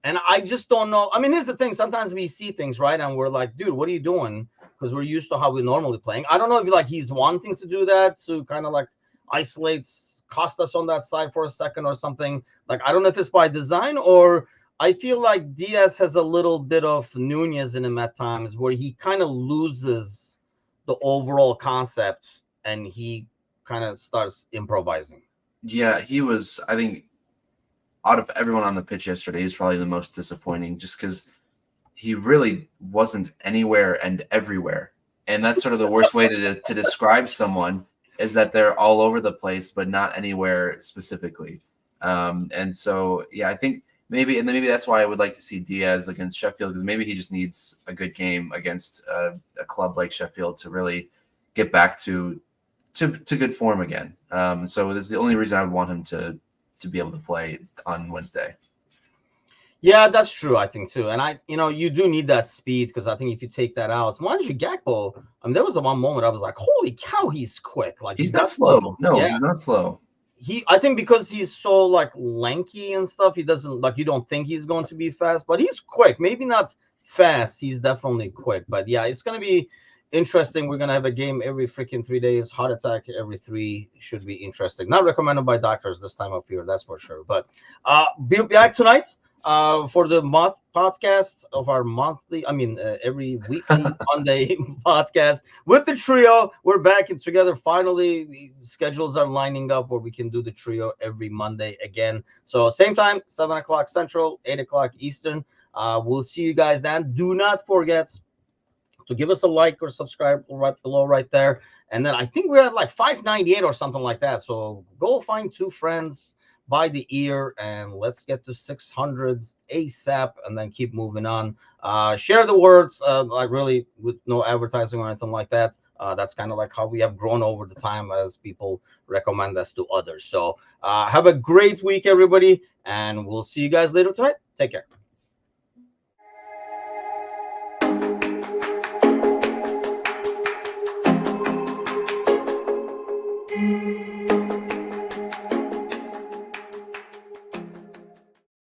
And I just don't know. I mean, here's the thing. Sometimes we see things, right? And we're like, dude, what are you doing? Because we're used to how we're normally playing. I don't know if he's wanting to do that to kind of like isolate Costas on that side for a second or something. Like, I don't know if it's by design or I feel like Diaz has a little bit of Nunez in him at times where he kind of loses the overall concept and he kind of starts improvising. Yeah, he was, I think, out of everyone on the pitch yesterday, he was probably the most disappointing just because he really wasn't anywhere and everywhere. And that's sort of the worst way to describe someone is that they're all over the place, but not anywhere specifically. And so, yeah, I think maybe that's why I would like to see Diaz against Sheffield, because maybe he just needs a good game against a club like Sheffield to really get back to good form again. So this is the only reason I would want him to be able to play on Wednesday. Yeah, that's true. I think too, and you do need that speed because I think if you take that out, mind you, Gakpo. I mean, there was one moment I was like, "Holy cow, he's quick!" Like he's not slow. No, yeah. He's not slow. I think because he's so like lanky and stuff, he doesn't like. You don't think he's going to be fast, but he's quick. Maybe not fast. He's definitely quick. But yeah, it's gonna be interesting. We're gonna have a game every freaking 3 days. Heart attack every three should be interesting. Not recommended by doctors this time of year, that's for sure. But be back tonight for the podcast of our monthly. I mean, every weekly Monday podcast with the trio. We're back and together finally. Schedules are lining up where we can do the trio every Monday again. So same time, 7 o'clock Central, 8 o'clock Eastern. We'll see you guys then. Do not forget to give us a like or subscribe right below right there. And then I think we're at like 598 or something like that. So go find two friends by the ear and let's get to 600 ASAP and then keep moving on. Share the words, like really with no advertising or anything like that. That's kind of like how we have grown over the time as people recommend us to others. So have a great week, everybody, and we'll see you guys later tonight. Take care.